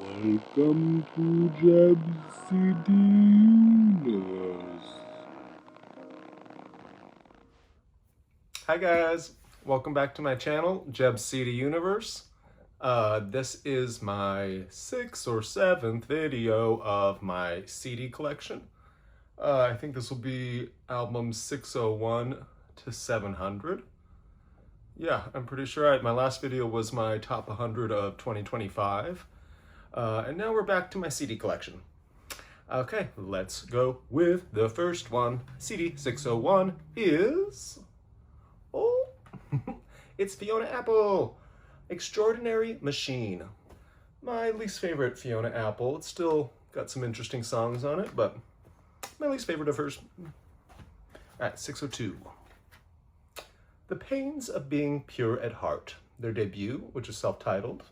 Welcome to JEB'S CD Universe. Hi guys, welcome back to my channel, JEB'S CD Universe. This is my 6th or 7th video of my CD collection. I think this will be albums 601 to 700. Yeah, I'm pretty sure my last video was my top 100 of 2025. And now we're back to my CD collection. Okay, let's go with the first one. CD 601 is... Oh, it's Fiona Apple, Extraordinary Machine. My least favorite Fiona Apple. It's still got some interesting songs on it, but my least favorite of hers. At 602. The Pains of Being Pure at Heart, their debut, which is self-titled.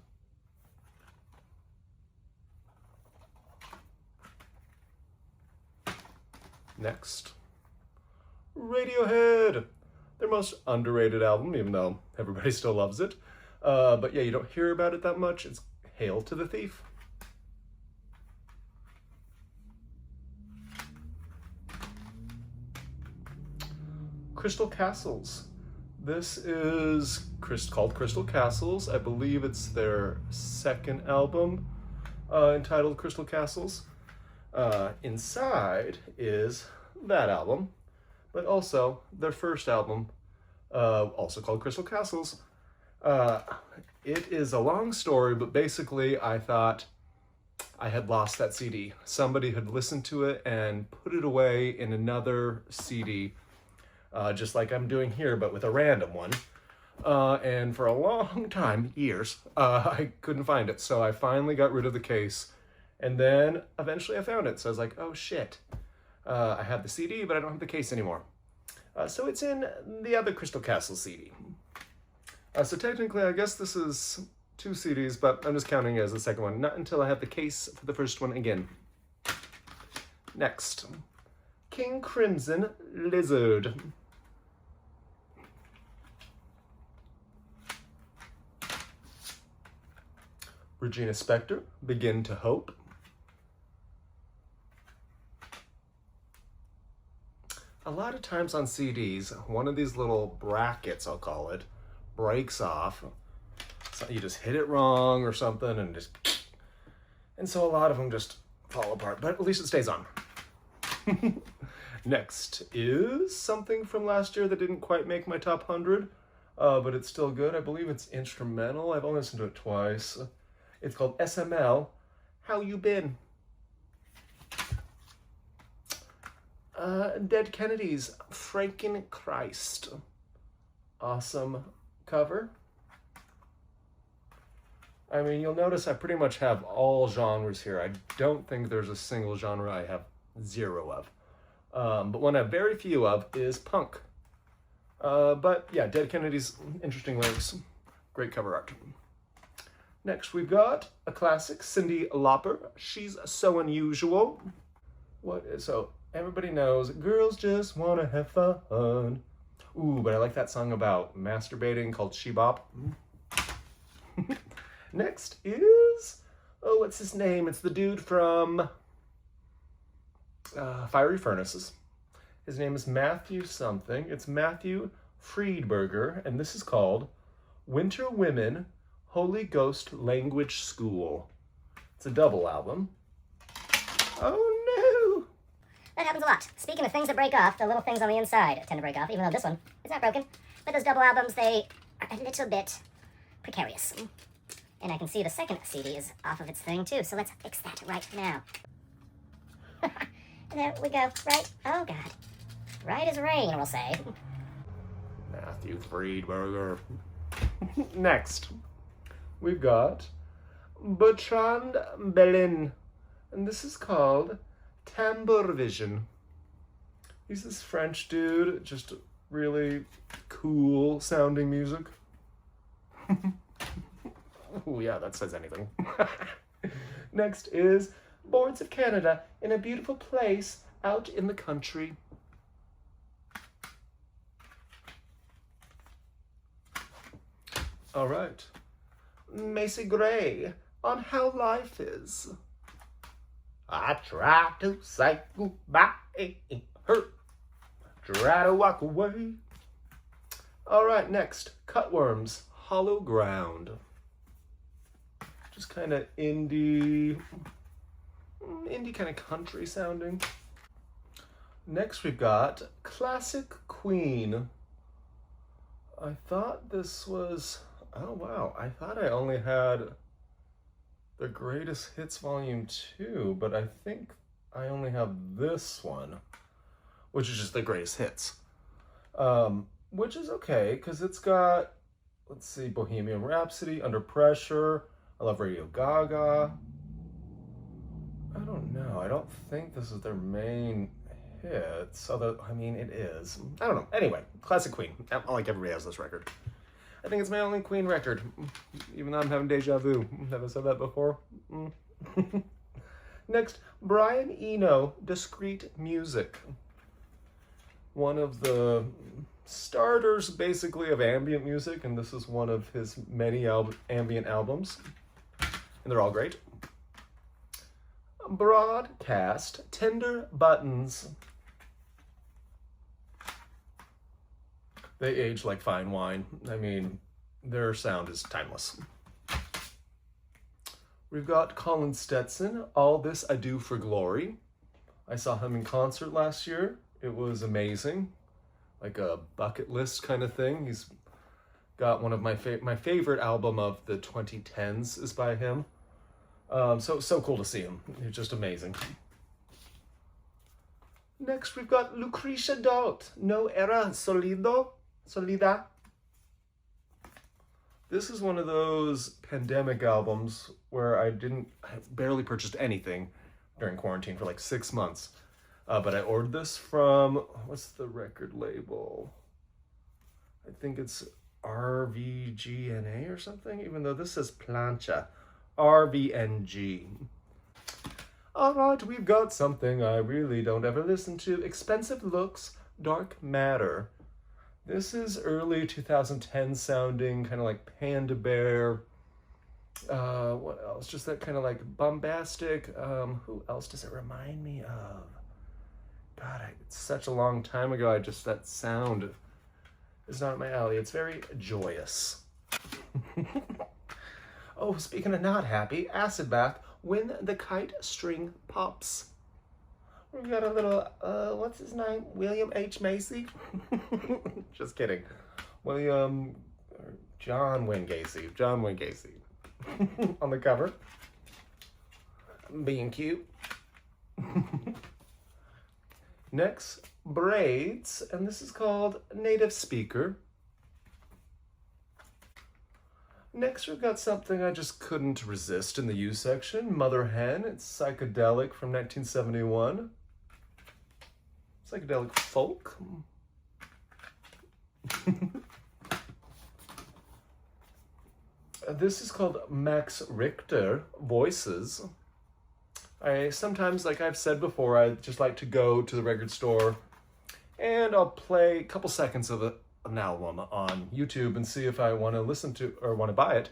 Next, Radiohead, their most underrated album, even though everybody still loves it. But yeah, you don't hear about it that much. It's Hail to the Thief. Crystal Castles. This is called Crystal Castles. I believe it's their second album entitled Crystal Castles. Inside is that album, but also their first album, also called Crystal Castles. It is a long story, but basically I thought I had lost that CD. Somebody had listened to it and put it away in another CD, just like I'm doing here, but with a random one. And for a long time, years, I couldn't find it. So I finally got rid of the case. And then eventually I found it. So I was like, oh shit. I have the CD, but I don't have the case anymore. So it's in the other Crystal Castle CD. So technically, I guess this is 2 CDs, but I'm just counting it as the second one. Not until I have the case for the first one again. Next, King Crimson Lizard. Regina Spektor, Begin to Hope. A lot of times on CDs, one of these little brackets, I'll call it, breaks off. So you just hit it wrong or something and so a lot of them just fall apart, but at least it stays on. Next is something from last year that didn't quite make my top 100, but it's still good. I believe it's instrumental. I've only listened to it twice. It's called SML, How You Been? Dead Kennedys, Franken Christ. Awesome cover. I mean, you'll notice I pretty much have all genres here. I don't think there's a single genre I have 0 of. But one I have very few of is punk. But yeah, Dead Kennedys, interesting lyrics. Great cover art. Next, we've got a classic, Cyndi Lauper, She's So Unusual. So everybody knows, girls just want to have fun. Ooh, but I like that song about masturbating called She Bop. Next is, oh, what's his name? It's the dude from Fiery Furnaces. His name is Matthew something. It's Matthew Friedberger, and this is called Winter Women, Holy Ghost Language School. It's a double album. Oh no! That happens a lot. Speaking of things that break off, the little things on the inside tend to break off, even though this one is not broken. But those double albums, they are a little bit precarious. And I can see the second CD is off of its thing too, so let's fix that right now. There we go. Right? Oh god. Right as rain, we'll say. Matthew Friedberger. Next, we've got Bertrand Belin, and this is called Tambour Vision. He's this French dude, just really cool sounding music. Oh yeah, that says anything. Next is Boards of Canada, In a Beautiful Place Out in the Country. All right. Macy Gray, on how life is. I try to say goodbye, it hurt. Try to walk away. All right, next, Cutworms, Hollow Ground. Just kind of indie kind of country sounding. Next we've got Classic Queen. I thought this was, oh wow, I thought I only had the Greatest Hits Volume 2, but I think I only have this one, which is just the Greatest Hits. Which is okay, because it's got, let's see, Bohemian Rhapsody, Under Pressure, I Love Radio Gaga. I don't know, I don't think this is their main hits, although, I mean, it is. I don't know. Anyway, Classic Queen. Like everybody has this record. I think it's my only Queen record, even though I'm having deja vu. Have I said that before? Next, Brian Eno, Discreet Music. One of the starters, basically, of ambient music, and this is one of his many ambient albums, and they're all great. Broadcast, Tender Buttons. They age like fine wine. I mean, their sound is timeless. We've got Colin Stetson, All This I Do for Glory. I saw him in concert last year. It was amazing. Like a bucket list kind of thing. He's got one of my favorite album of the 2010s is by him. So cool to see him. He's just amazing. Next, we've got Lucretia Dalt, No Era Solida. This is one of those pandemic albums where I barely purchased anything during quarantine for like 6 months. But I ordered this from, what's the record label? I think it's RVGNA or something, even though this says Plancha. RVNG. All right, we've got something I really don't ever listen to. Expensive Looks, Dark Matter. This is early 2010 sounding, kind of like Panda Bear. What else? Just that kind of like bombastic. Who else does it remind me of? God, it's such a long time ago. That sound is not my alley. It's very joyous. Oh, speaking of not happy, Acid Bath, When the Kite String Pops. We got a little, what's his name? William H. Macy? Just kidding. John Wayne Gacy. On the cover. Being cute. Next, Braids, and this is called Native Speaker. Next, we've got something I just couldn't resist in the U section, Mother Hen. It's psychedelic from 1971. Psychedelic folk. This is called Max Richter, Voices. I sometimes, like I've said before, I just like to go to the record store and I'll play a couple seconds of an album on YouTube and see if I want to listen to or want to buy it.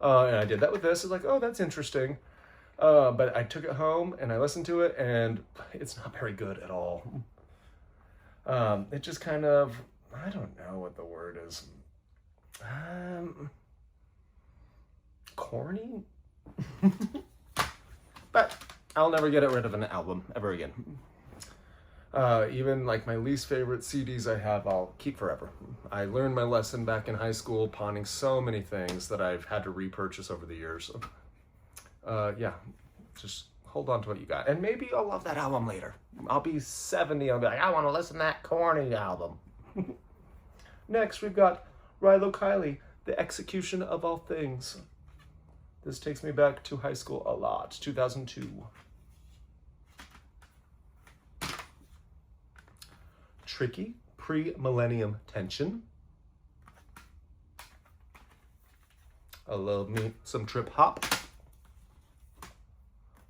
And I did that with this. It's like, oh, that's interesting. But I took it home and I listened to it and it's not very good at all. It just kind of, I don't know what the word is. Corny? But I'll never get rid of an album ever again. Even like my least favorite CDs I have, I'll keep forever. I learned my lesson back in high school, pawning so many things that I've had to repurchase over the years. Yeah, just hold on to what you got. And maybe I'll love that album later. I'll be 70, I'll be like, I want to listen to that corny album. Next, we've got Rilo Kiley, The Execution of All Things. This takes me back to high school a lot, 2002. Tricky, Pre-Millennium Tension. I love me some trip hop.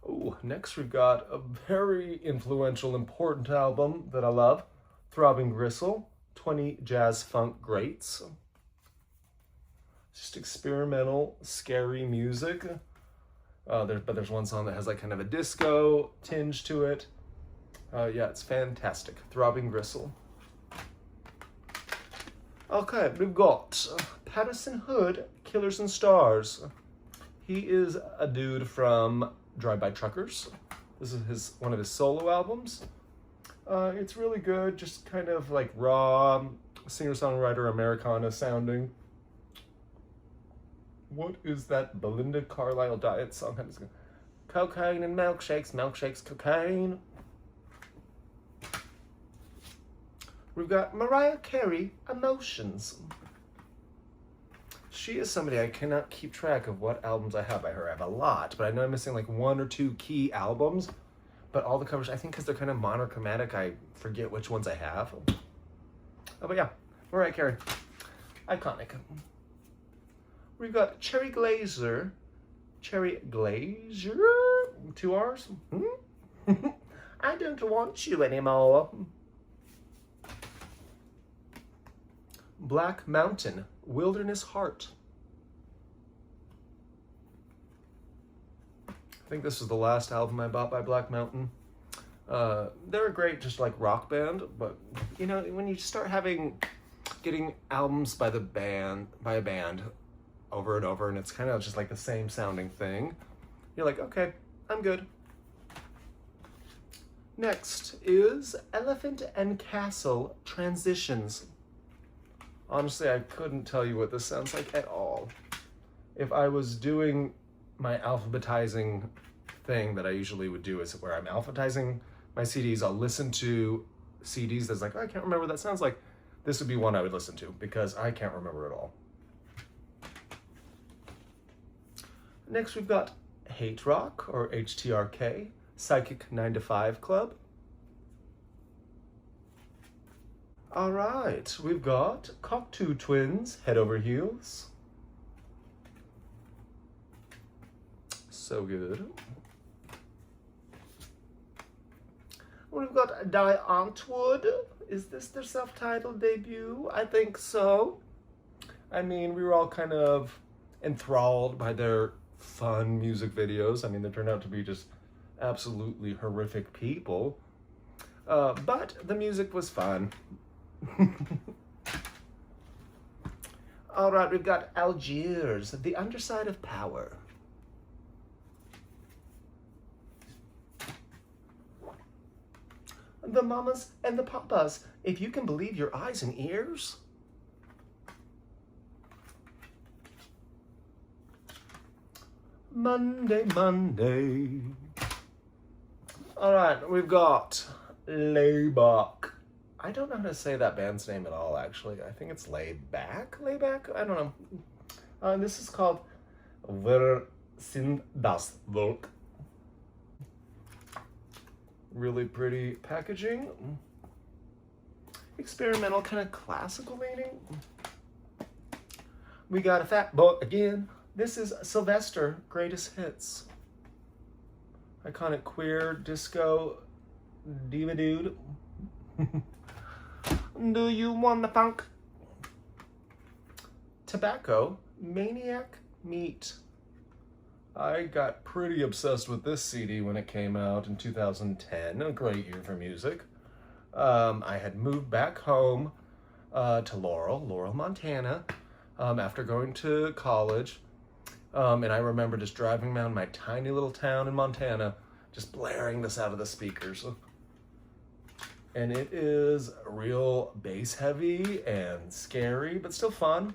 Oh, next we've got a very influential, important album that I love, Throbbing Gristle, 20 Jazz Funk Greats. Just experimental, scary music. But there's one song that has like kind of a disco tinge to it. Yeah, it's fantastic. Throbbing Gristle. Okay, we've got Patterson Hood, Killers and Stars. He is a dude from Drive-By Truckers. This is one of his solo albums. It's really good, just kind of like raw, singer-songwriter Americana sounding. What is that Belinda Carlisle diet song? Cocaine and milkshakes, milkshakes, cocaine. We've got Mariah Carey, Emotions. She is somebody I cannot keep track of what albums I have by her. I have a lot, but I know I'm missing like 1 or 2 key albums. But all the covers, I think because they're kind of monochromatic, I forget which ones I have. Oh, but yeah, Mariah Carey. Iconic. We've got Cherry Glazer. Cherry Glazer? 2 R's? I don't want you anymore. Black Mountain, Wilderness Heart. I think this is the last album I bought by Black Mountain. They're a great, just like rock band, but you know, when you start getting albums by a band over and over, and it's kind of just like the same sounding thing, you're like, okay, I'm good. Next is Elephant and Castle, Transitions. Honestly, I couldn't tell you what this sounds like at all. If I was doing my alphabetizing thing that I usually would do, is where I'm alphabetizing my CDs, I'll listen to CDs that's like, oh, I can't remember what that sounds like. This would be one I would listen to because I can't remember it all. Next, we've got Hate Rock, or HTRK, Psychic 9 to 5 Club. All right, we've got Cocteau Twins, Head Over Heels. So good. We've got Die Antwoord. Is this their self-titled debut? I think so. I mean, we were all kind of enthralled by their fun music videos. I mean, they turned out to be just absolutely horrific people. But the music was fun. All right, we've got Algiers, The Underside of Power. The Mamas and the Papas, If You Can Believe Your Eyes and Ears. Monday, Monday. All right, we've got Laybach. I don't know how to say that band's name at all, actually. I think it's Layback? I don't know. This is called Wir sind das Volk. Really pretty packaging. Experimental, kind of classical leaning. We got a fat boy again. This is Sylvester, Greatest Hits. Iconic queer disco diva dude. Do you want the funk? Tobacco, Maniac Meat. I got pretty obsessed with this CD when it came out in 2010, a great year for music. I had moved back home to Laurel, Montana, after going to college. And I remember just driving around my tiny little town in Montana, just blaring this out of the speakers. And it is real bass heavy and scary, but still fun.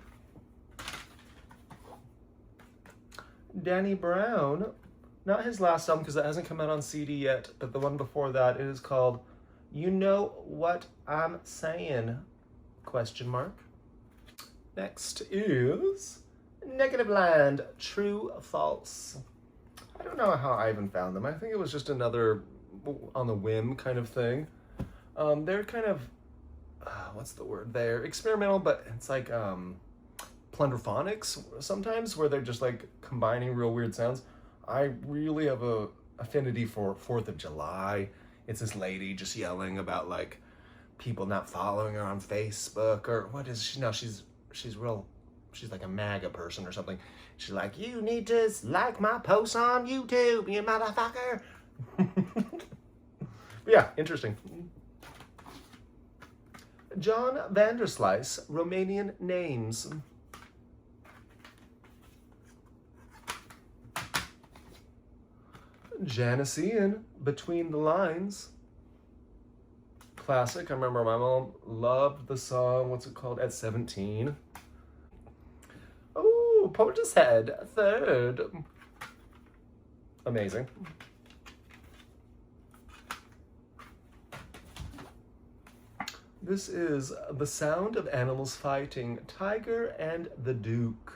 Danny Brown, not his last album because that hasn't come out on CD yet, but the one before that, it is called You Know What I'm Saying? ? Next is Negative Land, True False. I don't know how I even found them. I think it was just another on the whim kind of thing. They're kind of, what's the word there? Experimental, but it's like plunderphonics sometimes, where they're just like combining real weird sounds. I really have a affinity for 4th of July. It's this lady just yelling about like people not following her on Facebook, or what is she? No, she's real she's like a MAGA person or something. She's like, you need to like my posts on YouTube, you motherfucker. Yeah, interesting. John Vanderslice, Romanian names. Janice Ian, Between the Lines. Classic. I remember my mom loved the song. What's it called? At 17. Oh, Portishead, third. Amazing. This is The Sound of Animals Fighting, Tiger and the Duke.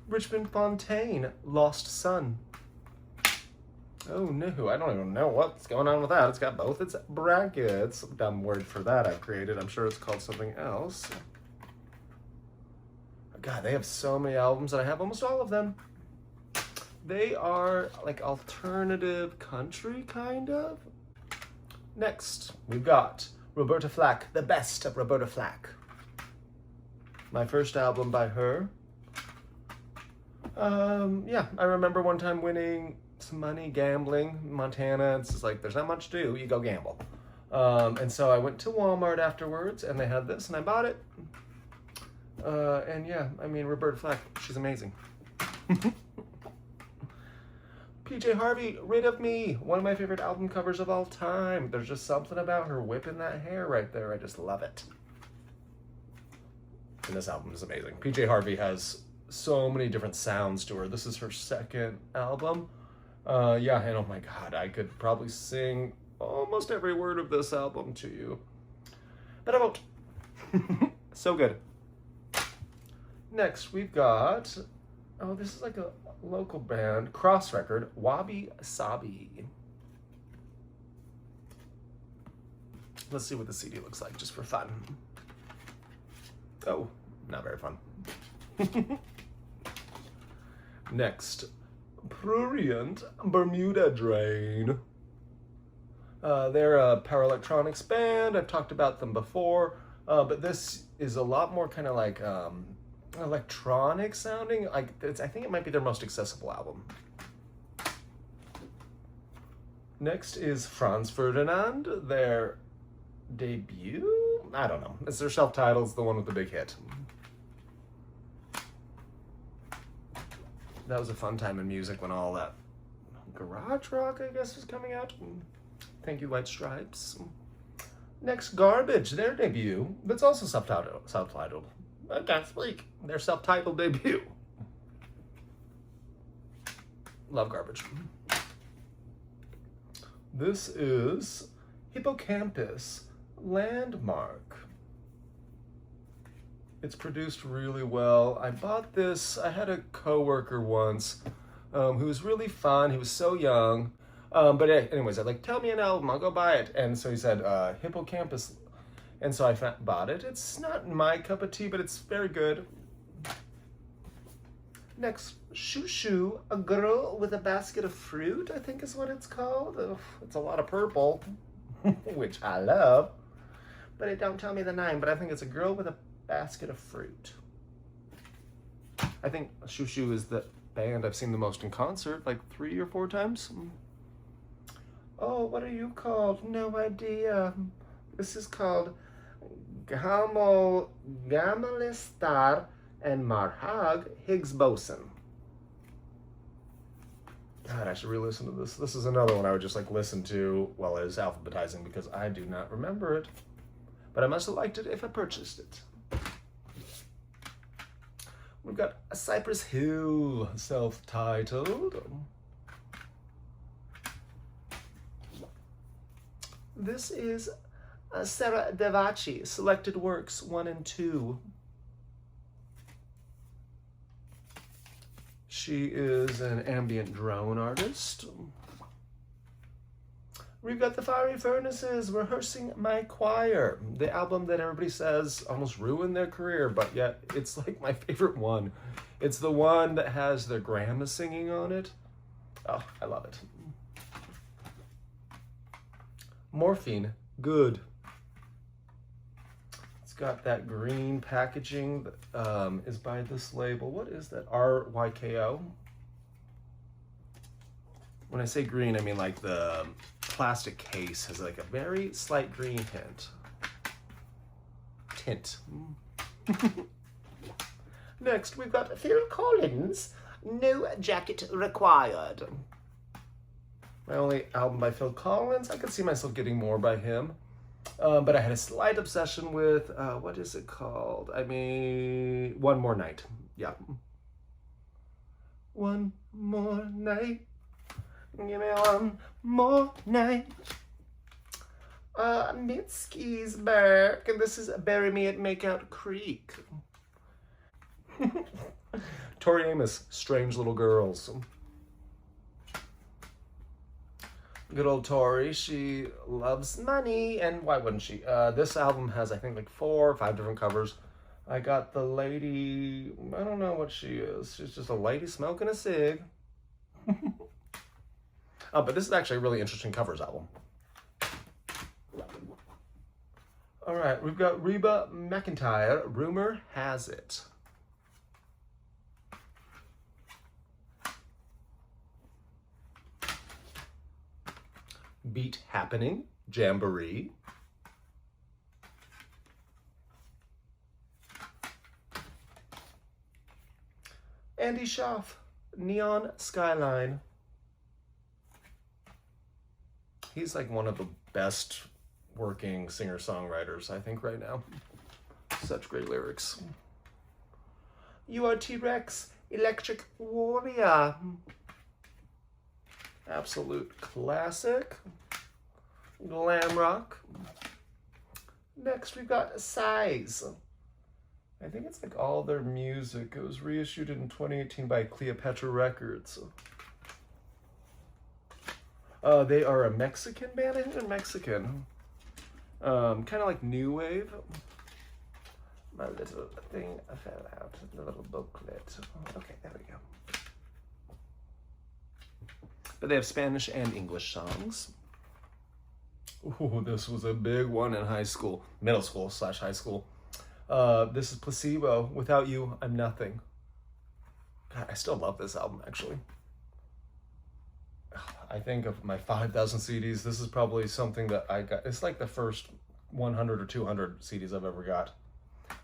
Richmond Fontaine, Lost Son. Oh no, I don't even know what's going on with that. It's got both its brackets. Dumb word for that I've created. I'm sure it's called something else. God, they have so many albums and I have almost all of them. They are like alternative country, kind of. Next, we've got Roberta Flack, The Best of Roberta Flack. My first album by her. Yeah, I remember one time winning some money gambling in Montana. It's just like, there's not much to do, you go gamble. And so I went to Walmart afterwards and they had this and I bought it. And yeah, I mean, Roberta Flack, she's amazing. PJ Harvey, Rid of Me, one of my favorite album covers of all time. There's just something about her whipping that hair right there. I just love it. And this album is amazing. PJ Harvey has so many different sounds to her. This is her second album. Yeah, and oh my God, I could probably sing almost every word of this album to you. But I won't. So good. Next, we've got, oh, this is like a local band, Cross Record, Wabi Sabi. Let's see what the CD looks like, just for fun. Oh, not very fun. Next, Prurient Bermuda Drain. They're a power electronics band. I've talked about them before, but this is a lot more kind of like electronic sounding. I think it might be their most accessible album. Next is Franz Ferdinand, their debut? I don't know. It's their self-titled, it's the one with the big hit. That was a fun time in music when all that garage rock, I guess, was coming out. Thank you, White Stripes. Next, Garbage, their debut, that's also self-titled. I can't speak. Their self-titled debut. Love Garbage. This is Hippocampus, Landmark. It's produced really well. I bought this, I had a coworker once who was really fun. He was so young. But anyways, I like, tell me an album, I'll go buy it. And so he said, Hippocampus. And so I bought it. It's not my cup of tea, but it's very good. Next, Shoo Shoo, A Girl with a Basket of Fruit, I think is what it's called. It's a lot of purple, which I love. But it don't tell me the name, but I think it's A Girl with a Basket of Fruit. I think Shoo Shoo is the band I've seen the most in concert, like 3 or 4 times. Oh, what are you called? No idea. This is called Gamalistar and Marhag Higgs Boson. God, I should re-listen to this. This is another one I would just like listen to while I was alphabetizing because I do not remember it. But I must have liked it if I purchased it. We've got a Cypress Hill, self-titled. This is Sarah Devachi, Selected Works 1 and 2. She is an ambient drone artist. We've got the Fiery Furnaces, Rehearsing My Choir, the album that everybody says almost ruined their career, but yet it's like my favorite one. It's the one that has their grandma singing on it. Oh, I love it. Morphine, Good. got that green packaging that is by this label. What is that? RYKO. When I say green, I mean like the plastic case has like a very slight green tint. Next, we've got Phil Collins, No Jacket Required. My only album by Phil Collins. I could see myself getting more by him. But I had a slight obsession with, what is it called? I mean, One More Night. Yeah. One more night. Give me one more night. Mitski's back, and this is Bury Me at Makeout Creek. Tori Amos, Strange Little Girls. Good old Tori, she loves money, and why wouldn't she? This album has, I think, like 4 or 5 different covers. I got the lady, I don't know what she is. She's just a lady smoking a cig. But this is actually a really interesting covers album. All right, we've got Reba McEntire, Rumor Has It. Beat Happening, Jamboree. Andy Schaaf, Neon Skyline. He's like one of the best working singer-songwriters, I think, right now. Such great lyrics. You Are T-Rex, Electric Warrior. Absolute classic. Glam rock. Next, we've got Size. I think it's like all their music. It was reissued in 2018 by Cleopatra Records. They are a Mexican band. I think they're Mexican. Kind of like new wave. My little thing fell out. The little booklet. Okay, there we go. But they have Spanish and English songs. Ooh, this was a big one in high school, middle school / high school. This is Placebo. Without You, I'm Nothing. God, I still love this album, actually. I think of my 5,000 CDs, this is probably something that I got. It's like the first 100 or 200 CDs I've ever got.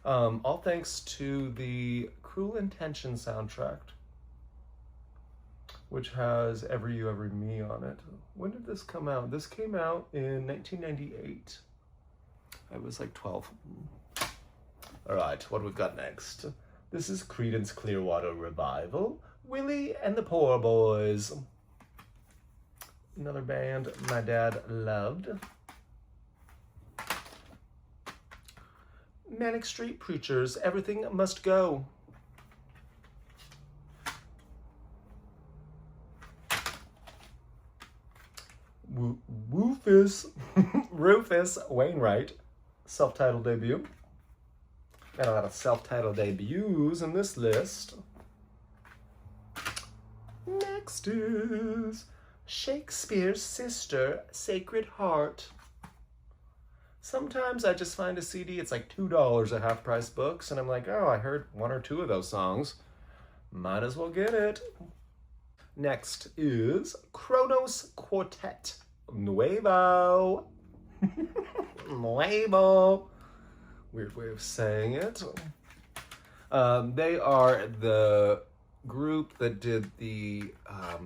All thanks to the Cruel Intentions soundtrack, which has Every You, Every Me on it. When did this come out? This came out in 1998. I was like 12. All right, what we've got next? This is Creedence Clearwater Revival, Willie and the Poor Boys. Another band my dad loved. Manic Street Preachers, Everything Must Go. Rufus Wainwright, self-titled debut. Got a lot of self-titled debuts in this list. Next is Shakespeare's Sister, Sacred Heart. Sometimes I just find a CD, it's like $2 at half-price books, and I'm like, oh, I heard 1 or 2 of those songs. Might as well get it. Next is Kronos Quartet, Nuevo. Nuevo. Weird way of saying it. They are the group that did the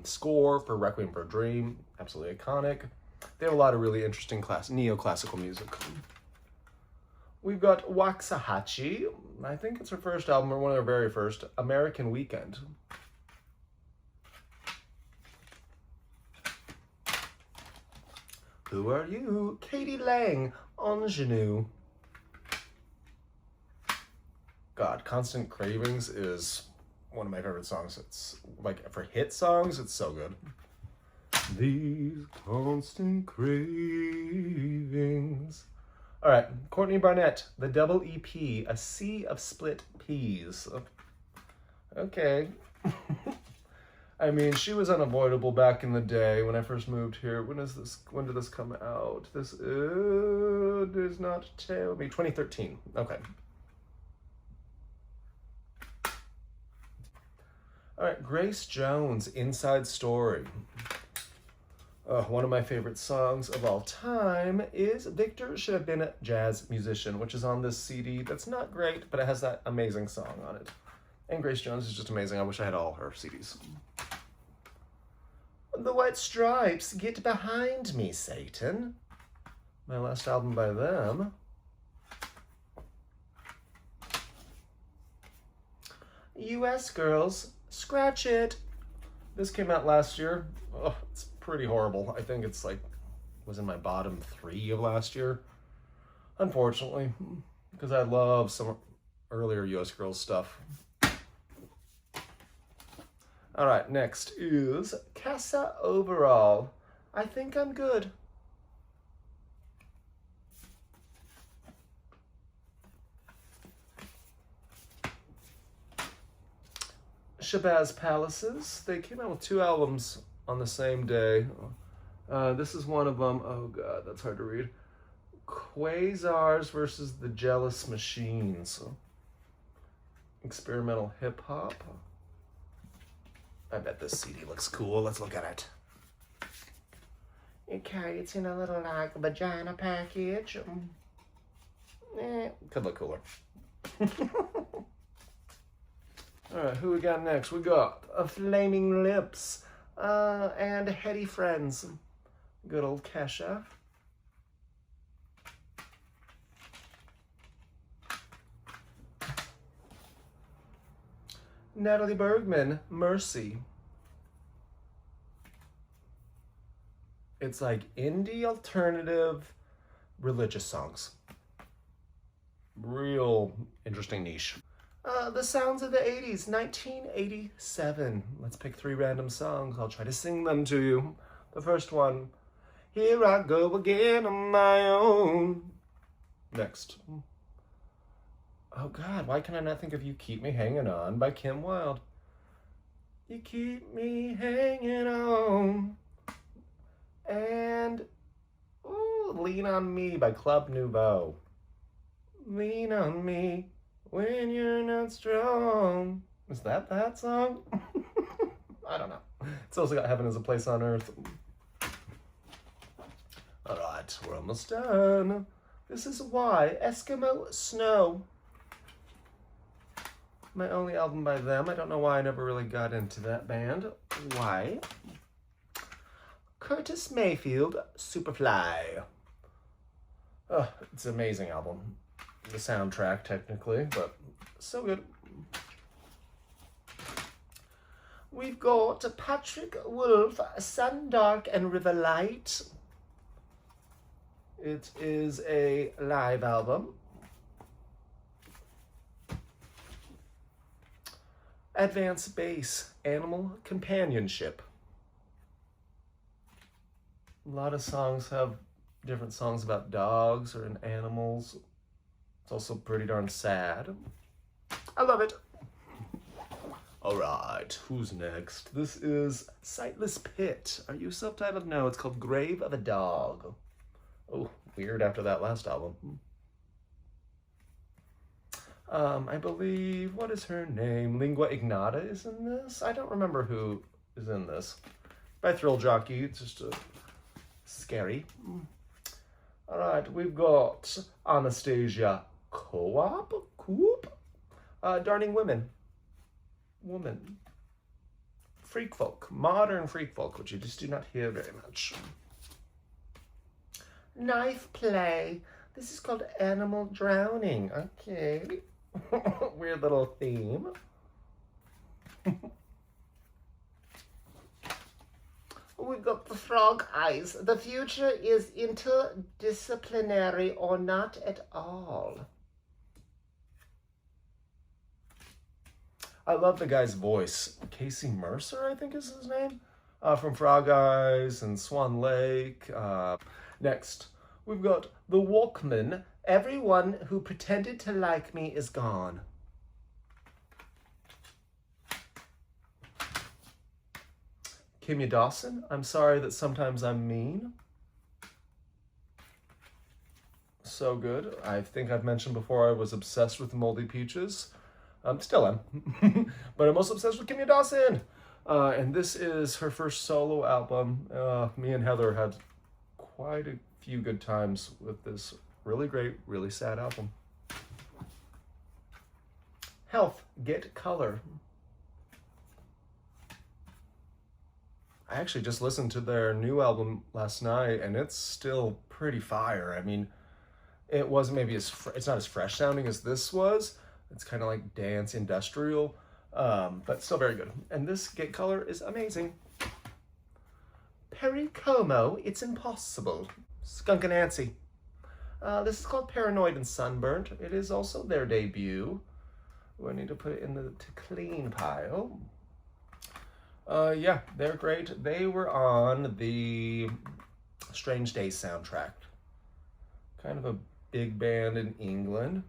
score for Requiem for a Dream. Absolutely iconic. They have a lot of really interesting neoclassical music. We've got Waxahachie. I think it's her first album, or one of their very first, American Weekend. Who Are You? Katie Lang, Ingenue. God, Constant Cravings is one of my favorite songs. It's like, for hit songs, it's so good. These constant cravings. All right, Courtney Barnett, the double EP, A Sea of Split Peas. Okay. I mean, she was unavoidable back in the day when I first moved here. When did this come out? This does not tell me. 2013. Okay. All right, Grace Jones, Inside Story. One of my favorite songs of all time is Victor Should Have Been a Jazz Musician, which is on this CD that's not great, but it has that amazing song on it. And Grace Jones is just amazing. I wish I had all her CDs. The White Stripes, Get Behind Me, Satan. My last album by them. US Girls, Scratch It. This came out last year. Oh, it's pretty horrible. I think it's like, was in my bottom 3 of last year. Unfortunately, because I love some earlier US Girls stuff. All right, next is Casa Overall. I Think I'm Good. JEB'S Palaces. They came out with 2 albums on the same day. This is one of them. Oh God, that's hard to read. Quasars versus the Jealous Machines. Experimental hip hop. I bet this CD looks cool. Let's look at it. Okay, it's in a little like vagina package. Could look cooler. All right, who we got next? We got Flaming Lips and Heady Friends. Good old Kesha. Natalie Bergman, Mercy. It's like indie alternative religious songs. Real interesting niche. The Sounds of the 80s, 1987. Let's pick 3 random songs. I'll try to sing them to you. The first one, Here I Go Again on My Own. Next. Oh God, why can I not think of You Keep Me Hanging On by Kim Wilde? You keep me hanging on. And Lean on Me by Club Nouveau. Lean on me when you're not strong. Is that song? I don't know. It's also got Heaven is a Place on Earth. All right, we're almost done. This is Why, Eskimo Snow. My only album by them. I don't know why I never really got into that band. Why? Curtis Mayfield, Superfly. Oh, it's an amazing album. The soundtrack, technically, but so good. We've got Patrick Wolf, Sun Dark and River Light. It is a live album. Advanced Bass, Animal Companionship. A lot of songs have different songs about dogs or animals. It's also pretty darn sad. I love it. All right, who's next? This is Sightless Pit. Are you subtitled? No, it's called Grave of a Dog. Oh, weird after that last album. I believe, what is her name? Lingua Ignota is in this? I don't remember who is in this. By Thrill Jockey, it's just scary. All right, we've got Anastasia Coop, Darning Women. Woman. Freak folk, modern freak folk, which you just do not hear very much. Knife Play. This is called Animal Drowning. Okay. Weird little theme. We've got the Frog Eyes. The future is interdisciplinary or not at all. I love the guy's voice. Casey Mercer, I think is his name. From Frog Eyes and Swan Lake. Next, we've got The Walkman. Everyone who pretended to like me is gone. Kimya Dawson, I'm Sorry That Sometimes I'm Mean. So good. I think I've mentioned before I was obsessed with Moldy Peaches. Still am. But I'm also obsessed with Kimya Dawson. And this is her first solo album. Me and Heather had quite a few good times with this really great, really sad album. Health, Get Color. I actually just listened to their new album last night, and it's still pretty fire. I mean, it wasn't maybe it's not as fresh sounding as this was. It's kind of like dance industrial, but still very good. And this Get Color is amazing. Perry Como, It's Impossible. Skunk and Nancy. This is called Paranoid and Sunburnt. It is also their debut. I need to put it in the to clean pile. Yeah, they're great. They were on the Strange Days soundtrack. Kind of a big band in England.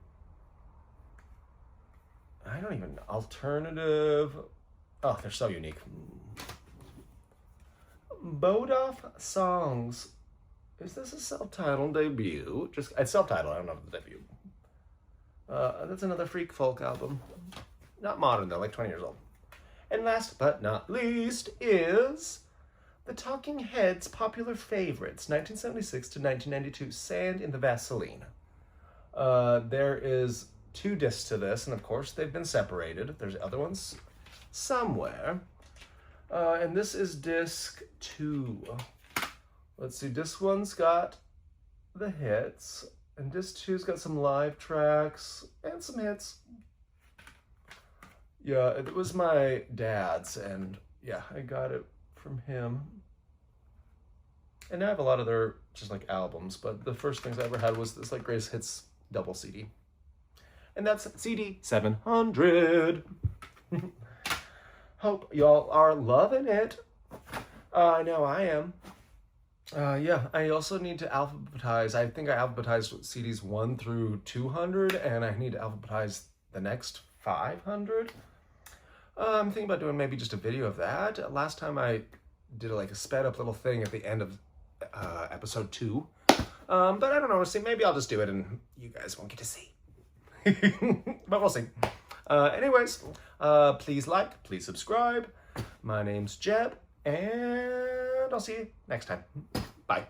I don't even know. Alternative. Oh, they're so unique. Bodoff Songs. Is this a self-titled debut? It's self-titled. I don't know if it's a debut. That's another Freak Folk album. Not modern though, like 20 years old. And last but not least is the Talking Heads' popular favorites, 1976 to 1992, Sand in the Vaseline. There is 2 discs to this, and of course they've been separated. There's other ones somewhere. And this is disc 2. Let's see, disc 1's got the hits, and disc 2's got some live tracks and some hits. Yeah, it was my dad's, and yeah, I got it from him. And I have a lot of their just like albums, but the first things I ever had was this like greatest hits double CD. And that's CD 700. Hope y'all are loving it. I know I am. Yeah, I also need to alphabetize. I think I alphabetized CDs 1 through 200, and I need to alphabetize the next 500. I'm thinking about doing maybe just a video of that. Last time I did like a sped up little thing at the end of episode 2. But I don't know, see, maybe I'll just do it and you guys won't get to see. But we'll see. Anyways, please like, please subscribe. My name's Jeb, and I'll see you next time. Bye.